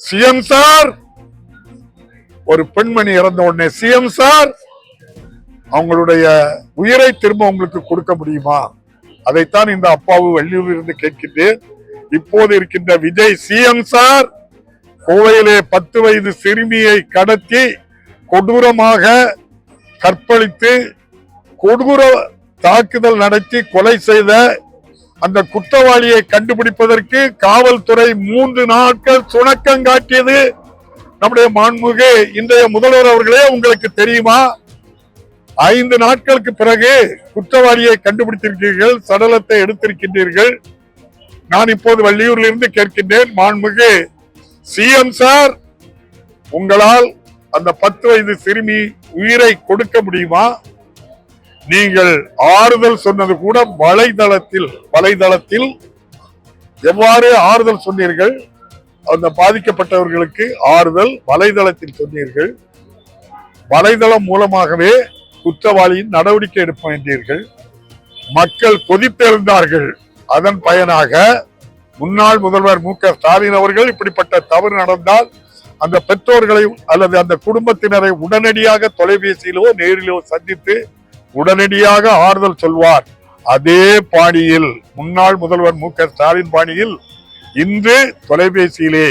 CM sir, ஒரு பெண்மணி இறந்த உடனே சிஎம் சார் அவங்களுடைய உயிரை திரும்ப உங்களுக்கு கொடுக்க முடியுமா? அதைத்தான் இந்த அப்பாவு வள்ளியூரில் இருந்து கேட்கின்றேன். இப்போது இருக்கின்ற விஜய் சிஎம் சார் கோவையிலே 10 வயது சிறுமியை கடத்தி கொடூரமாக கற்பழித்து கொடூர தாக்குதல் நடத்தி கொலை செய்த அந்த குற்றவாளியை கண்டுபிடிப்பதற்கு காவல்துறை 3 நாட்கள் சுணக்கம் காட்டியது நம்முடைய மாண்புமிகு இன்றைய முதல்வர் அவர்களே, உங்களுக்கு தெரியுமா? 5 நாட்களுக்கு பிறகு குற்றவாளியை கண்டுபிடித்திருக்கிறீர்கள், சடலத்தை எடுத்திருக்கின்றீர்கள். நான் இப்போது வள்ளியூரில் இருந்து கேட்கின்றேன், மாண்புமிகு சிஎம் சார், உங்களால் அந்த 10 வயது சிறுமி உயிரை கொடுக்க முடியுமா? நீங்கள் ஆறுதல் சொன்னது கூட வலைதளத்தில் எவ்வாறு ஆறுதல் சொன்னீர்கள்? அந்த பாதிக்கப்பட்டவர்களுக்கு ஆறுதல் வலைதளத்தில் சொன்னீர்கள். வலைதளம் மூலமாகவே குற்றவாளியின் நடவடிக்கை எடுக்க வேண்டீர்கள். மக்கள் கொதித்தெழுந்தார்கள். அதன் பயனாக முன்னாள் முதல்வர் மு.க.ஸ்டாலின் அவர்கள் இப்படிப்பட்ட தவறு நடந்தால் அந்த பெற்றோர்களை அல்லது அந்த குடும்பத்தினரை உடனடியாக தொலைபேசியிலோ நேரிலோ சந்தித்து உடனடியாக ஆறுதல் சொல்வார். அதே பாணியில் முன்னாள் முதல்வர் மு.க.ஸ்டாலின் பாணியில் இன்று தொலைபேசியிலே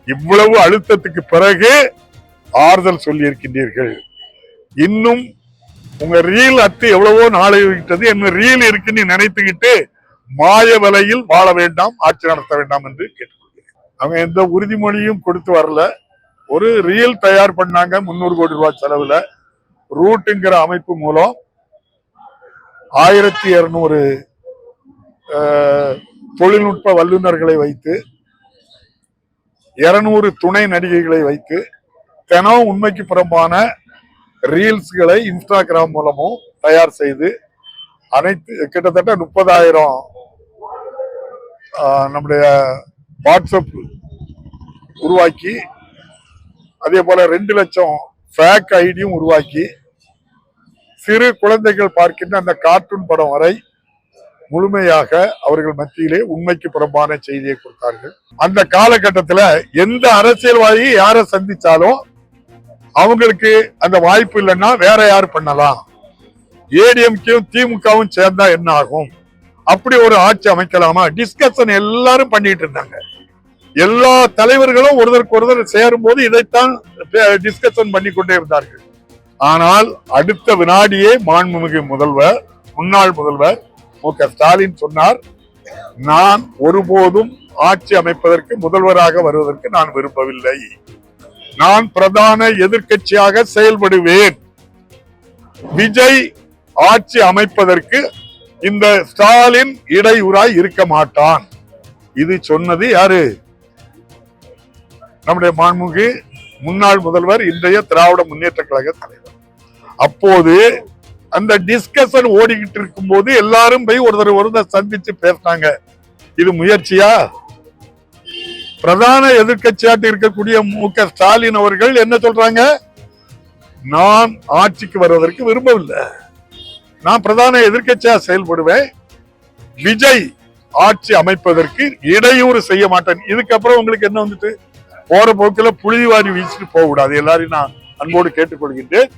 இவ்வளவு அழுத்தத்துக்கு பிறகு ஆறுதல் சொல்லி இருக்கின்றீர்கள். இன்னும் உங்க ரீல் அத்து எவ்வளவோ நாளை விட்டது, என்ன ரீல் இருக்குன்னு நினைத்துக்கிட்டு மாய விலையில் வாழ வேண்டாம், ஆட்சி நடத்த வேண்டாம் என்று கேட்டுக்கொள்கிறேன். அவங்க எந்த உறுதிமொழியும் கொடுத்து வரல. ஒரு ரீல் தயார் பண்ணாங்க 300 கோடி ரூபாய் செலவுல. ரூட்டுங்கிற அமைப்பு மூலம் 1200 தொழில்நுட்ப வல்லுநர்களை வைத்து 200 துணை நடிகைகளை வைத்து தினம் உண்மைக்கு புறம்பான ரீல்ஸ்களை இன்ஸ்டாகிராம் மூலமும் தயார் செய்து அனைத்து கிட்டத்தட்ட 30,000 நம்முடைய வாட்ஸ்அப் உருவாக்கி, அதே போல 2 லட்சம் ஃபேக் ஐடியும் உருவாக்கி சிறு குழந்தைகள் பார்க்கின்ற அந்த கார்ட்டூன் படம் வரை முழுமையாக அவர்கள் மத்தியிலே உண்மைக்கு புறம்பான செய்தியை கொடுத்தார்கள். அந்த காலகட்டத்தில் எந்த அரசியல்வாதி யாரை சந்திச்சாலும் அவங்களுக்கு அந்த வாய்ப்பு இல்லைன்னா வேற யாரு பண்ணலாம், ஏடிஎம்கேயும் திமுகவும் சேர்ந்தா என்ன ஆகும், அப்படி ஒரு ஆட்சி அமைக்கலாமா, டிஸ்கஷன் எல்லாரும் பண்ணிட்டு இருந்தாங்க. எல்லா தலைவர்களும் ஒருவருக்கு ஒருவர் சேரும் போது இதைத்தான் டிஸ்கஷன் பண்ணி கொண்டே இருந்தார்கள். ஆனால் அடுத்த வினாடியே மாண்புமிகு முதல்வர் முன்னாள் முதல்வர் மு.க.ஸ்டாலின் சொன்னார், நான் ஒருபோதும் ஆட்சி அமைப்பதற்கு முதல்வராக வருவதற்கு நான் விரும்பவில்லை, நான் பிரதான எதிர்க்கட்சியாக செயல்படுவேன், விஜய் ஆட்சி அமைப்பதற்கு இந்த ஸ்டாலின் இடையூறாய் இருக்க மாட்டான். இது சொன்னது யாரு? நம்முடைய மாண்புமிகு முன்னாள் முதல்வர், இன்றைய திராவிட முன்னேற்ற கழக தலைவர். அப்போது அந்த டிஸ்கஷன் ஓடிக்கிட்டு இருக்கும் போது எல்லாரும் போய் ஒருத்தர் சந்திச்சு பேசினாங்க. இது முயற்சியா? பிரதான எதிர்க்கட்சியாட்டு இருக்கக்கூடிய மு.க.ஸ்டாலின் அவர்கள் என்ன சொல்றாங்க? நான் ஆட்சிக்கு வருவதற்கு விரும்பவில்லை, நான் பிரதான எதிர்க்கட்சியா செயல்படுவேன், விஜய் ஆட்சி அமைப்பதற்கு இடையூறு செய்ய மாட்டேன். இதுக்கப்புறம் உங்களுக்கு என்ன வந்துட்டு போற போக்கில் புழுதிவாரி வீசிட்டு போக கூடாது. எல்லாரையும் நான் அன்போடு கேட்டுக்கொள்கின்றேன்.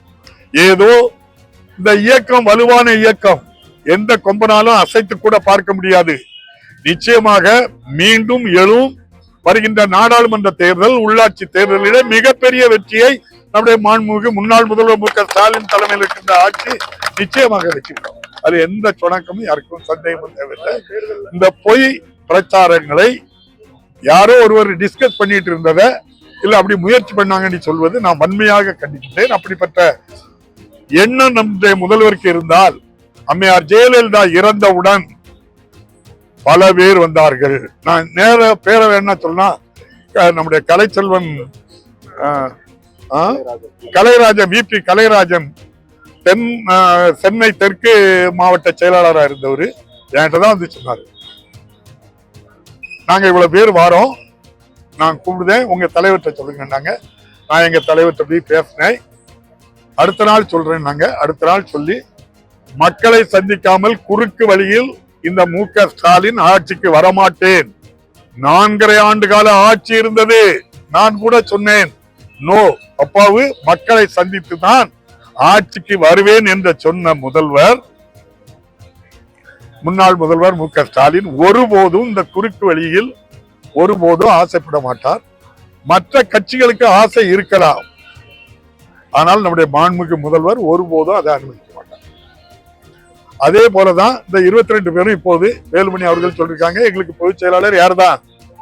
ஏதோ இந்த இயக்கம் வலுவான இயக்கம், எந்த கொம்பனாலும் அசைத்து கூட பார்க்க முடியாது. நிச்சயமாக மீண்டும் எழும். வருகின்ற நாடாளுமன்ற தேர்தல், உள்ளாட்சி தேர்தலிலே மிகப்பெரிய வெற்றியை நம்முடைய மாண்புமிகு முன்னாள் முதல்வர் மு.க.ஸ்டாலின் தலைமையில் இருக்கின்ற ஆட்சி நிச்சயமாக வெற்றிடும். அது எந்த சுணக்கமும் யாருக்கும் சந்தேகமும் தேவையில்லை. இந்த பொய் பிரச்சாரங்களை யாரோ ஒருவர் டிஸ்கஸ் பண்ணிட்டு இருந்ததை இல்ல அப்படி முயற்சி பண்ணாங்கன்னு சொல்வது நான் வன்மையாக கண்டிக்கின்றேன். அப்படிப்பட்ட எண்ணம் நம்முடைய முதல்வருக்கு இருந்தால், அம்மையார் ஜெயலலிதா இறந்தவுடன் பல பேர் வந்தார்கள். நான் நேர பேரை என்ன சொன்னா, நம்முடைய கலைச்செல்வன் கலைராஜன், விபி கலைராஜன், சென்னை தெற்கு மாவட்ட செயலாளராக இருந்தவர் என்கிட்ட தான் வந்து சொன்னாரு, நாங்க இவ்வளவு பேர் வாரோம், நான் கூப்பிடுதேன், உங்க தலைவர்கிட்ட சொல்லுங்க. நான் எங்க தலைவர்கிட்ட போய் பேசினேன், அடுத்த நாள் சொல்றேன். அடுத்த நாள் சொல்லி மக்களை சந்திக்காமல் குறுக்கு வழியில் இந்த மு.க.ஸ்டாலின் ஆட்சிக்கு வரமாட்டேன். 4.5 ஆண்டு கால ஆட்சி இருந்தது. நான் கூட சொன்னேன், நோ அப்பாவு மக்களை சந்தித்து தான் ஆட்சிக்கு வருவேன் என்று சொன்ன முன்னாள் முதல்வர் மு க ஸ்டாலின் ஒருபோதும் இந்த குறுக்கு வழியில் ஒருபோதும் ஆசைப்பட மாட்டார். மற்ற கட்சிகளுக்கு ஆசை இருக்கலாம், ஆனால் நம்முடைய மாண்புமிகு முதல்வர் ஒருபோதும் அதை அனுமதிக்க மாட்டார். அதே போலதான் இந்த 22 பேரும் இப்போது வேலுமணி அவர்கள் சொல்லிருக்காங்க, எங்களுக்கு பொதுச் செயலாளர் யார் தான்,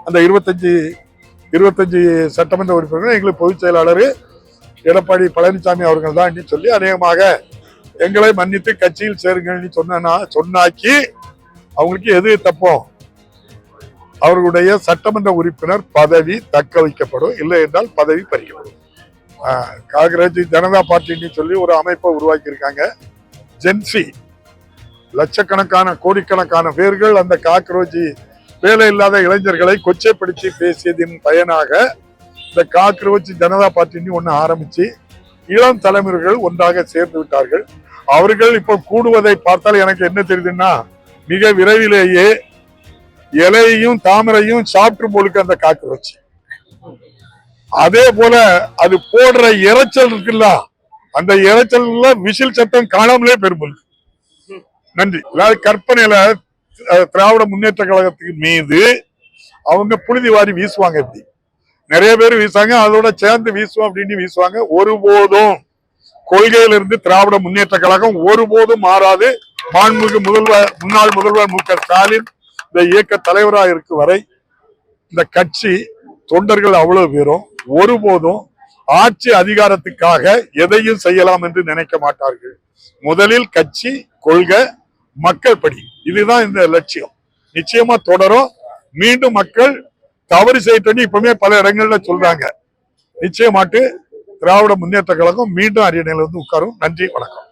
அந்த 25 சட்டமன்ற உறுப்பினர்கள் எங்களுக்கு பொதுச் செயலாளர் எடப்பாடி பழனிசாமி அவர்கள் தான் சொல்லி அநேகமாக எங்களை மன்னித்து கட்சியில் சேருங்கன்னு சொன்னாக்கி அவங்களுக்கு எது தப்போம், அவர்களுடைய சட்டமன்ற உறுப்பினர் பதவி தக்க வைக்கப்படும், இல்லை என்றால் பதவி பறிக்கப்படும். காங்கிரஸ் ஜனதா பார்ட்டின்னு சொல்லி ஒரு அமைப்பை உருவாக்கி இருக்காங்க. ஜென்சி லட்சக்கணக்கான கோடிக்கணக்கான பேர்கள் அந்த காக்ரோச்சி வேலை இல்லாத இளைஞர்களை கொச்சைப்படுத்தி பேசியதின் பயனாக இந்த காக்ரோச்சி ஜனதா பார்ட்டின்னு ஒண்ணு ஆரம்பிச்சு இளம் தலைமுறைகள் ஒன்றாக சேர்ந்து விட்டார்கள். அவர்கள் இப்ப கூடுவதை பார்த்தால் எனக்கு என்ன தெரியுதுன்னா, மிக விரைவிலேயே இலையையும் தாமரையும் சாப்பிட்டு போலுக்கு அந்த காக்ரோச்சி. அதே போல அது போடுற இறைச்சல் இருக்குல்ல, அந்த இறைச்சல்ல விசில் சத்தம் காணாமலே பெரும்பொருள். நன்றி. அதாவது கற்பனையில திராவிட முன்னேற்ற கழகத்துக்கு மீது அவங்க புழுதி வாரி வீசுவாங்க. எப்படி நிறைய பேர் வீசுவாங்க, அதோட சேர்ந்து வீசுவோம் அப்படின்னு வீசுவாங்க. ஒருபோதும் கொள்கையிலிருந்து திராவிட முன்னேற்ற கழகம் ஒருபோதும் மாறாது. மாண்புமிகு முன்னாள் முதல்வர் மு க ஸ்டாலின் இந்த இயக்க தலைவராக இருக்கும் வரை இந்த கட்சி தொண்டர்கள் அவ்வளவு பேரும் ஒருபோதும் ஆட்சி அதிகாரத்துக்காக எதையும் செய்யலாம் என்று நினைக்க மாட்டார்கள். முதலில் கட்சி, கொள்கை, மக்கள் படி, இதுதான் இந்த லட்சியம். நிச்சயமா தொடரும். மீண்டும் மக்கள் தவறு செய்யட்டோன்னு இப்பவுமே பல இடங்கள்ல சொல்றாங்க. நிச்சயமாட்டு திராவிட முன்னேற்ற கழகம் மீண்டும் அரியணையில வந்து உட்காரும். நன்றி, வணக்கம்.